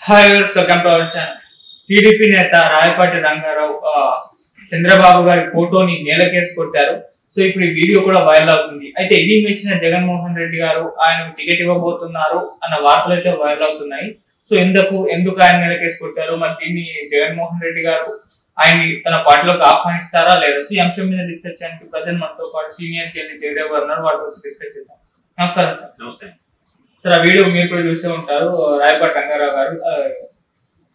Hi welcome to our channel. TDP నేత రాయపాటి రంగారావు చంద్రబాబు గారి ఫోటోని నేలకేసి కొట్టారు. సో ఇప్పుడు ఈ వీడియో కూడా వైరల్ అవుతుంది. అయితే ఇది మెచ్చిన జగన్మోహన్ రెడ్డి గారు ఆయన టికెట్ ఇవ్వబోతున్నారు అన్న వార్తలు అయితే వైరల్ అవుతున్నాయి. సో ఎందుకు ఆయన నేలకేసి కొట్టారు, మరి దీన్ని జగన్మోహన్ రెడ్డి గారు ఆయన్ని తన పార్టీలోకి ఆహ్వానిస్తారా లేదా? సో ఈ అంశం మీద డిస్కస్ చేయడానికి ప్రజెంట్ మనతో పాటు సీనియర్ జర్నలిస్ట్ జయదేవ్ గారు ఉన్నారు. వారితో డిస్కస్ చేద్దాం. నమస్కారం సార్. నమస్తే సార్, ఆ వీడియో మీరు కూడా చూసే ఉంటారు. రాయపాటి రంగారావు గారు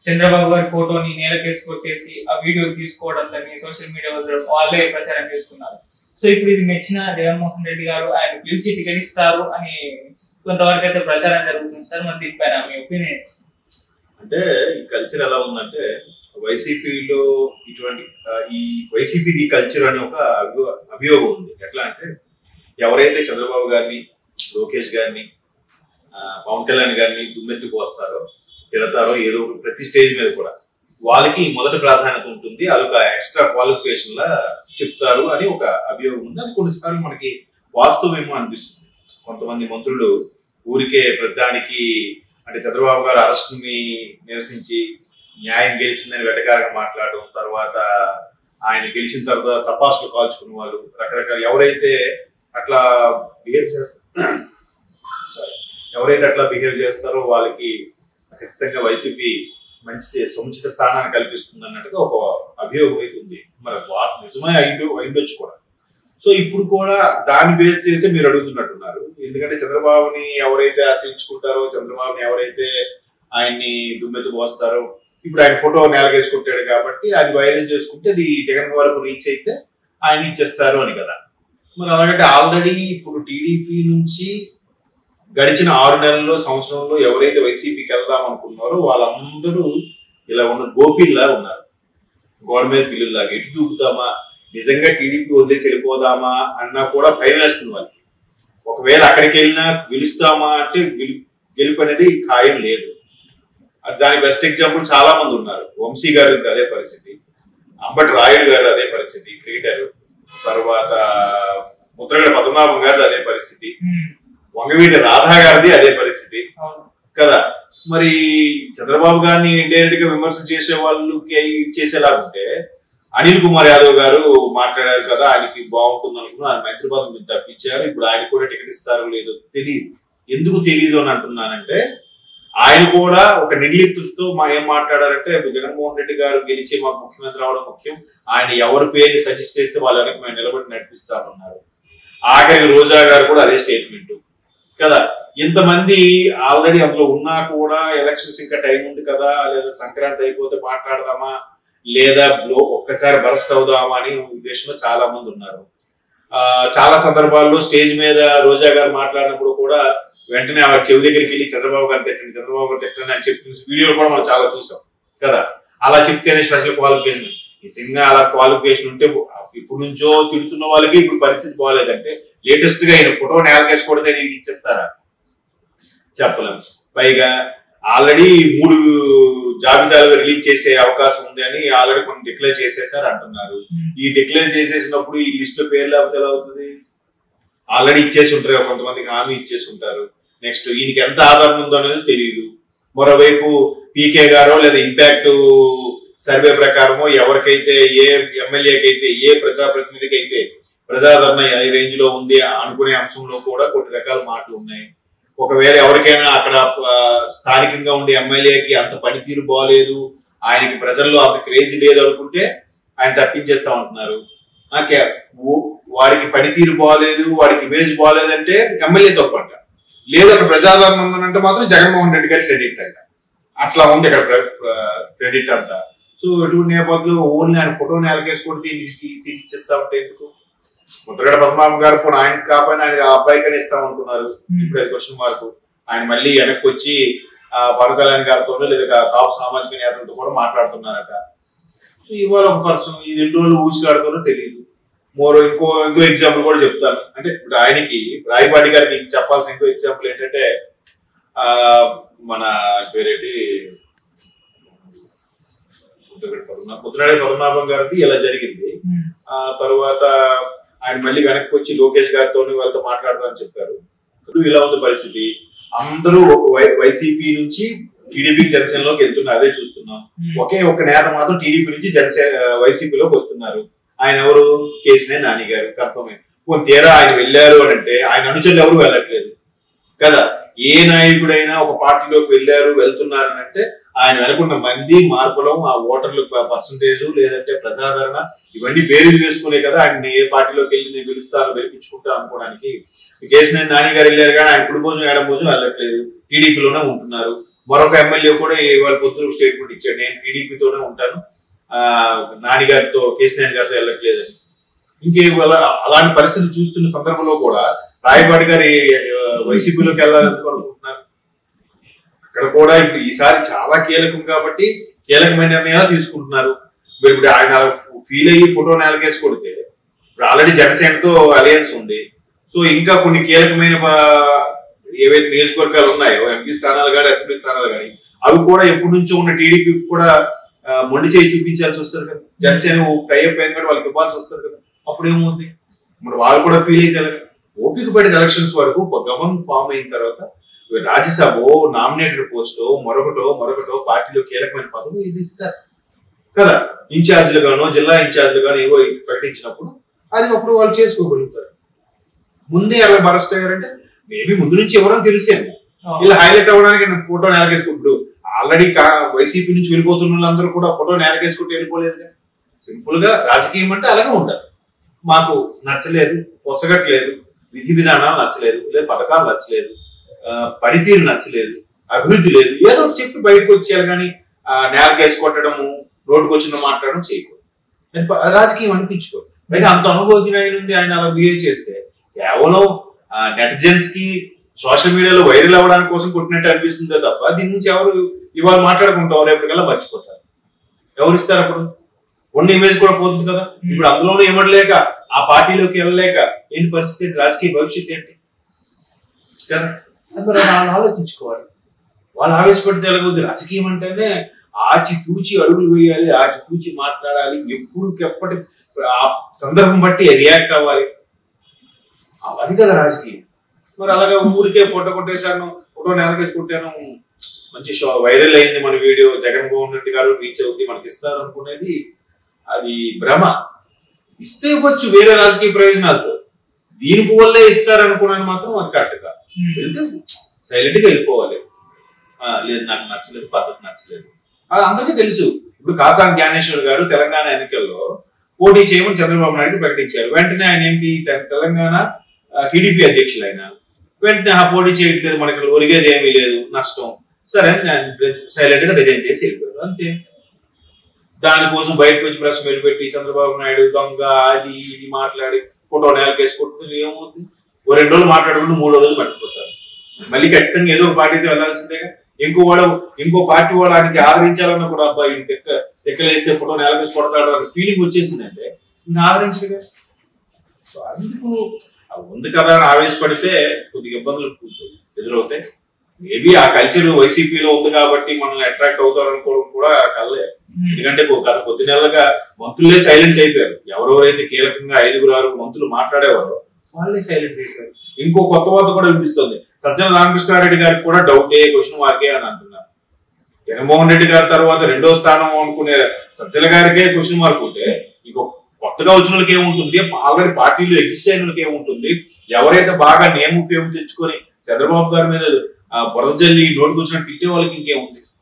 చంద్రబాబు గారి ఫోటోని నేలకేసి కొట్టేసి ఆ వీడియో తీసుకోవడం దాన్ని సోషల్ మీడియా వాళ్ళే ప్రచారం చేసుకున్నారు. సో ఇప్పుడు ఇది మెచ్చిన జగన్మోహన్ రెడ్డి గారు ఆయన పిలిచి టికెట్ ఇస్తారు అని కొంతవరకు అయితే ప్రచారం జరుగుతుంది సార్. మరి దీనిపైన మీ ఒపీనియన్? అంటే ఈ కల్చర్ ఎలా ఉందంటే వైసీపీలో ఇటువంటి ఈ వైసీపీ కల్చర్ అని ఒక అభియోగం ఉంది. ఎట్లా అంటే ఎవరైతే చంద్రబాబు గారిని, లోకేష్ గారిని, పవన్ కళ్యాణ్ గారిని దుమ్మెత్తి పోస్తారో, తిడతారో, ఏదో ప్రతి స్టేజ్ మీద కూడా వాళ్ళకి మొదటి ప్రాధాన్యత ఉంటుంది. అదొక ఎక్స్ట్రా క్వాలిఫికేషన్ లా చెప్తారు అని ఒక అభియోగం ఉంది. అది కొన్నిసార్లు మనకి వాస్తవమేమో అనిపిస్తుంది. కొంతమంది మంత్రులు ఊరికే ప్రధానికి అంటే చంద్రబాబు గారు అరెస్ట్ ని నిరసించి న్యాయం గెలిచిందని వెటకారంగా మాట్లాడడం, తర్వాత ఆయన గెలిచిన తర్వాత తపాసులు కాల్చుకున్న వాళ్ళు రకరకాల ఎవరైతే అట్లా బిహేవ్ చేస్తారో వాళ్ళకి ఖచ్చితంగా వైసీపీ మంచి సముచిత స్థానాన్ని కల్పిస్తుంది అన్నట్టుగా ఒక అభియోగం అయితే ఉంది. మరి నిజమే అయిండొచ్చు కూడా. సో ఇప్పుడు కూడా దాన్ని బేస్ చేసి మీరు అడుగుతున్నట్టున్నారు. ఎందుకంటే చంద్రబాబుని ఎవరైతే ఆశించుకుంటారో, చంద్రబాబుని ఎవరైతే ఆయన్ని దుమ్మెత్తి పోస్తారో, ఇప్పుడు ఆయన ఫోటో నేలకేసుకుంటాడు కాబట్టి అది వైరల్ చేసుకుంటే అది జగన్ వరకు రీచ్ అయితే ఆయన ఇచ్చేస్తారు అని కదా. మరి అలాగంటే ఆల్రెడీ ఇప్పుడు టీడీపీ నుంచి గడిచిన 6 నెలల్లో, సంవత్సరంలో ఎవరైతే వైసీపీకి వెళ్దాం అనుకున్నారో వాళ్ళందరూ ఇలా ఉన్న గోపిల్లా ఉన్నారు. గోడ మీద పిల్లుల్లాగా ఎటు దూకుతామా, నిజంగా టీడీపీ వదిలేసి వెళ్ళిపోదామా అన్నా కూడా భయం వేస్తుంది వాళ్ళకి. ఒకవేళ అక్కడికి వెళ్ళినా గెలుస్తామా అంటే గెలుపు అనేది ఖాయం లేదు. దాని బెస్ట్ ఎగ్జాంపుల్ చాలా మంది ఉన్నారు. వంశీ గారు అదే పరిస్థితి, అంబటి రాయుడు గారు అదే పరిస్థితి, క్రికెటర్. తర్వాత ముద్రగడ పద్మనాభం గారిది అదే పరిస్థితి, వంగవీటి రాధా గారిది అదే పరిస్థితి కదా. మరి చంద్రబాబు గారిని ఇండైరెక్ట్ గా విమర్శ చేసే వాళ్ళకి చేసేలాగుంటే అనిల్ కుమార్ యాదవ్ గారు మాట్లాడారు కదా, ఆయనకి బాగుంటుంది అనుకున్నా ఆయన మంత్రి పదవి మీద తప్పించారు. ఇప్పుడు ఆయన కూడా టికెట్ ఇస్తారో లేదో తెలియదు. ఎందుకు తెలియదు అని అంటున్నానంటే ఆయన కూడా ఒక నిర్లిప్తతో ఏం మాట్లాడారంటే జగన్మోహన్ రెడ్డి గారు గెలిచి మాకు ముఖ్యమంత్రి అవడం ముఖ్యం, ఆయన ఎవరి పేరుని సజెస్ట్ చేస్తే వాళ్ళ వెనక మేము నిలబడి నడిపిస్తామన్నారు. ఆఖరికి రోజా గారు కూడా అదే స్టేట్మెంట్ కదా. ఇంతమంది ఆల్రెడీ అందులో ఉన్నా కూడా ఎలక్షన్స్ ఇంకా టైం ఉంది కదా, లేదా సంక్రాంతి అయిపోతే మాట్లాడదామా, లేదా ఒక్కసారి బరస్ట్ అవుదామా అని ఉద్దేశంలో చాలా మంది ఉన్నారు. చాలా సందర్భాల్లో స్టేజ్ మీద రోజా గారు మాట్లాడినప్పుడు కూడా వెంటనే ఆవిడ చెవి దగ్గరికి వెళ్ళి చంద్రబాబు గారు తిట్టండి అని చెప్పిన వీడియోలు కూడా మనం చాలా చూసాం కదా. అలా చెప్తేనే స్పెషల్ క్వాలిఫికేషన్. నిజంగా అలా క్వాలిఫికేషన్ ఉంటే ఇప్పుడు నుంచో తిడుతున్న వాళ్ళకి ఇప్పుడు పరిస్థితి బాగాలేదంటే లేటెస్ట్ గా ఆయన ఫోటో నేలకేసి కొడితే నీకు ఇచ్చేస్తారా చెప్పలేము. పైగా ఆల్రెడీ 3 జాబితాలు రిలీజ్ చేసే అవకాశం ఉంది అని ఆల్రెడీ కొన్ని డిక్లేర్ చేసేసారు అంటున్నారు. ఈ డిక్లేర్ చేసేసినప్పుడు ఈ లిస్ట్ లో పేరు లేకపోతే ఎలా అవుతుంది? ఆల్రెడీ ఇచ్చేసి ఉంటారు, కొంతమందికి హామీ ఇచ్చేసి ఉంటారు. నెక్స్ట్ ఈయనకి ఎంత ఆధారం ఉందో అనేది తెలియదు. మరోవైపు పీకే గారో లేదా ఇంపాక్ట్ సర్వే ప్రకారమో ఎవరికైతే, ఏ ఎమ్మెల్యేకి అయితే, ఏ ప్రజాప్రతినిధికి అయితే ప్రజాదరణ ఏ రేంజ్ లో ఉంది అనుకునే అంశంలో కూడా కొన్ని రకాల మాటలు ఉన్నాయి. ఒకవేళ ఎవరికైనా అక్కడ స్థానికంగా ఉండే ఎమ్మెల్యేకి అంత పనితీరు బాగలేదు, ఆయనకి ప్రజల్లో అంత క్రేజీ లేదు అనుకుంటే ఆయన తప్పించేస్తా ఉంటున్నారు. వాడికి పనితీరు బాగలేదు, వాడికి ఇమేజ్ బాగలేదంటే ఎమ్మెల్యే తప్పంట, లేదు అక్కడ ప్రజాదరణ ఉందనంటే మాత్రం జగన్మోహన్ రెడ్డి గారి క్రెడిట్ అంట. అట్లా ఉంది ఇక్కడ క్రెడిట్ అంతా. సో ఎటువంటి నేపథ్యంలో ఓన్లీ ఆయన ఫోటో నేలకేసుకుంటే సీట్ ఇచ్చేస్తా ఉంటే ఎందుకు? ముద్రగడ పద్మనాభం గారు కూడా ఆయనకి కాకపోయినా ఆయన అబ్బాయికనే ఇస్తామనుకున్నారు. ఇప్పుడు అది క్వశ్చన్ మార్కు. ఆయన మళ్ళీ వెనక్కి వచ్చి పవన్ కళ్యాణ్ గారితోనూ లేదా కాపు సామాజిక నేతలతో కూడా మాట్లాడుతున్నారట. సో ఇవాళ ఒక పర్సన్ ఈ 2 రోజులు ఊసిలాడుతారో తెలియదు. ఇంకో ఎగ్జాంపుల్ కూడా చెప్తాను. అంటే ఇప్పుడు ఆయనకి రాయపాటి గారికి చెప్పాల్సిన ఇంకో ఎగ్జాంపుల్ ఏంటంటే మన పేరేంటి ముద్రగడ పద్మనాభం గారిది ఇలా జరిగింది. తర్వాత ఆయన మళ్ళీ వెనక్కి వచ్చి లోకేష్ గారితో వాళ్ళతో మాట్లాడతారని చెప్పారు. ఇలా ఉంది పరిస్థితి. అందరూ వైసీపీ నుంచి టీడీపీ జనసేనలోకి వెళ్తున్నారు, అదే చూస్తున్నాం. ఒకే ఒక్క నేత మాత్రం టీడీపీ నుంచి వైసీపీలోకి వస్తున్నారు. ఆయన ఎవరు? కేసీఆర్ నాని గారు. కన్ఫర్మ్. తీరా ఆయన వెళ్ళారు అని అంటే ఆయన అనుచరులు ఎవరు వెళ్ళట్లేదు కదా. ఏ నాయకుడైనా ఒక పార్టీలోకి వెళ్తున్నారు అని అంటే ఆయన వెనుకున్న మంది, మార్పులం, ఆ ఓటర్ల పర్సంటేజ్, లేదంటే ప్రజాదరణ, ఇవన్నీ బేరీజు వేసుకునే కదా ఆయన ఏ పార్టీలోకి వెళ్ళి నేను గెలుస్తాను గెలిపించుకుంటాను అనుకోవడానికి. కేసీఆర్ నాని గారు వెళ్ళారు కానీ ఆయన కుడి భోజనం ఎడం భోజనం వెళ్ళట్లేదు, టీడీపీలోనే ఉంటున్నారు. మరొక ఎమ్మెల్యే కూడా ఇవాళ పొద్దున స్టేట్మెంట్ ఇచ్చాడు, నేను టీడీపీతోనే ఉంటాను, నాని గారితో కేసీఆర్ గారితో వెళ్ళట్లేదని. అలాంటి పరిస్థితి చూస్తున్న సందర్భంలో కూడా రాయపాటి గారు వైసీపీలోకి వెళ్ళాలనుకుంటున్నారు. అక్కడ కూడా ఇప్పుడు ఈసారి చాలా కీలకం కాబట్టి కీలకమైన నిర్ణయాలు తీసుకుంటున్నారు. ఇప్పుడు ఆయన ఫీల్ అయ్యి ఫోటో నేలకేసి కొడితే ఇప్పుడు ఆల్రెడీ జనసేనతో అలయన్స్ ఉంది. సో ఇంకా కొన్ని కీలకమైన ఏవైతే నియోజకవర్గాలు ఉన్నాయో, ఎంపీ స్థానాలు కానీ అసెంబ్లీ స్థానాలు కానీ, అవి కూడా ఎప్పటి నుంచో ఉన్న టీడీపీ కూడా మొండి చేయి చూపించాల్సి వస్తుంది కదా. జనసేన టైప్ అయిన కూడా వాళ్ళకి ఇవ్వాల్సి వస్తుంది కదా. అప్పుడు ఏముంది, మరి వాళ్ళు కూడా ఫీల్ అయితే ఓపిక పడిన ఎలక్షన్స్ వరకు గవర్నమెంట్ ఫామ్ అయిన తర్వాత రాజ్యసభ నామినేటెడ్ పోస్టో మరొకటో పార్టీలో కీలకమైన పదవి ఇది ఇస్తారు కదా. ఇన్ఛార్జీలు గానో జిల్లా ఇన్ఛార్జీలు గానో ఏవో ప్రకటించినప్పుడు అది అప్పుడు వాళ్ళు చేసుకోగలుగుతారు. ముందే అలా బరస్ట్ అయ్యారంటే మేబీ ముందు నుంచి ఎవరో తెలిసేమో, ఇలా హైలైట్ అవ్వడానికి ఫోటో నేలకేసుకుంటూ ఆల్రెడీ వైసీపీ నుంచి వెళ్ళిపోతున్న వాళ్ళందరూ కూడా ఫోటో నేలకేసుకుంటూ వెళ్ళిపోలేదు. సింపుల్ గా రాజకీయం అంటే అలాగే ఉండాలి. మాకు నచ్చలేదు, పొసగట్లేదు, విధి విధానాలు నచ్చలేదు, లేదు పథకాలు నచ్చలేదు, పనితీరు నచ్చలేదు, అభివృద్ధి లేదు, ఏదో ఒకటి చెప్పి బయటకు వచ్చేయాలి. కానీ నేలకేసి కొట్టడము, రోడ్డుకు వచ్చిన మాట్లాడడం చేయకూడదు. అది రాజకీయం అనిపించుకోదు. పైగా అంత అనుభవజ్ఞుడు ఉంది ఆయన అలా బిహేవ్ చేస్తే కేవలం నెటిజన్స్ కి సోషల్ మీడియాలో వైరల్ అవ్వడానికి కోసం కొట్టినట్టు అనిపిస్తుందే తప్ప దీని నుంచి ఎవరు ఇవాళ మాట్లాడుకుంటారు, రేపటికల్లా మర్చిపోతారు. ఎవరు ఇస్తారు అప్పుడు? ఉన్న ఇమేజ్ కూడా పోతుంది కదా. ఇప్పుడు అందులోనూ ఏమడలేక ఆ పార్టీలోకి వెళ్ళలేక ఏంటి పరిస్థితి, రాజకీయ భవిష్యత్తు ఏంటి కదా. మరి వాళ్ళు ఆలోచించుకోవాలి. వాళ్ళు ఆవేశపడితే ఎలాగొద్దు. రాజకీయం అంటేనే ఆచి తూచి అడుగులు వేయాలి, ఆచి తూచి మాట్లాడాలి, ఎప్పటికెప్పటి ఆ సందర్భం బట్టి రియాక్ట్ అవ్వాలి, అది కదా రాజకీయం. మరి అలాగే ఊరికే ఫోటో కొట్టేశాను, ఫోటో నేలకేసి కొట్టాను, మంచి వైరల్ అయింది మన వీడియో, జగన్మోహన్ రెడ్డి గారు రీచ్ అవుతుంది, మనకి ఇస్తారు అనుకునేది అది భ్రమ. ఇస్తే ఇవ్వచ్చు వేరే రాజకీయ ప్రయోజనాలతో, దీనికి వల్లే ఇస్తారనుకున్నాను మాత్రం అది కరెక్ట్ కాదు. వెళ్తే సైలెంట్ గా వెళ్ళిపోవాలి. లేదు నాకు నచ్చలేదు, పద్ధతి నచ్చలేదు, అది అందరికీ తెలుసు. ఇప్పుడు కాసాని జ్ఞానేశ్వర్ గారు తెలంగాణ ఎన్నికల్లో పోటీ చేయమని చంద్రబాబు నాయుడు ప్రకటించారు. వెంటనే ఆయన ఏంటి, తెలంగాణ టీడీపీ అధ్యక్షులు ఆయన వెంటనే పోటీ చేయట్లేదు, మనకి ఒరిగేది ఏమీ లేదు, నష్టం, సరే సైలెంట్ గా రిజైన్ చేసి వెళ్ళిపోయారు, అంతే. దానికోసం బయటకు వచ్చి ప్రెస్ మీట్ పెట్టి చంద్రబాబు నాయుడు దొంగ అది ఇది మాట్లాడి ఫోటో నేలకేసి కొట్టుకుని ఏమవుతుంది, 2 రోజులు మాట్లాడుకుంటూ 3వ రోజు మర్చిపోతారు. మళ్ళీ ఖచ్చితంగా ఏదో ఒక పార్టీతో వెళ్ళాల్సిందేగా. ఇంకో పార్టీ వాడు ఆయనకి ఆదరించాలన్నా కూడా అబ్బాయి ఎక్కలేస్తే ఫోటో నేలకేసి కొడతాడు అనే ఫీలింగ్ వచ్చేసిందంటే ఇంకా ఆదరించగా. అందుకు ఉంది కదా అని ఆవేశపడితే కొద్దిగా ఇబ్బందులు ఎదురవుతాయి. మేబీ ఆ కల్చర్ వైసీపీలో ఉంది కాబట్టి మనల్ని అట్రాక్ట్ అవుతారు అనుకోవడం కూడా కలలే. ఎందుకంటే గత కొద్ది నెలలుగా మంత్రులే సైలెంట్ అయిపోయారు. ఎవరెవరైతే కీలకంగా 5-6 మంత్రులు మాట్లాడేవారో వాళ్ళే సైలెంట్ అయిపోయారు. ఇంకో కొత్త వార్త కూడా వినిపిస్తుంది, సజ్జల రామకృష్ణారెడ్డి గారికి కూడా డౌటే, క్వశ్చన్ మార్కే అని అంటున్నారు. జగన్మోహన్ రెడ్డి గారి తర్వాత 2వ స్థానం అనుకునే సజ్జల గారికే క్వశ్చన్ మార్క్ ఉంటే ఇంకో కొత్తగా వచ్చిన వాళ్ళకి ఏముంటుంది, ఆల్రెడీ పార్టీలో ఎగ్జిస్ట్ అయిన వాళ్ళకి ఏముంటుంది, ఎవరైతే బాగా నేమ్ ఫేమ్ తెచ్చుకొని చంద్రబాబు గారి మీద బురద జల్లి నోటుకు వచ్చినట్టు తిట్టే వాళ్ళకి ఇంకేముంది.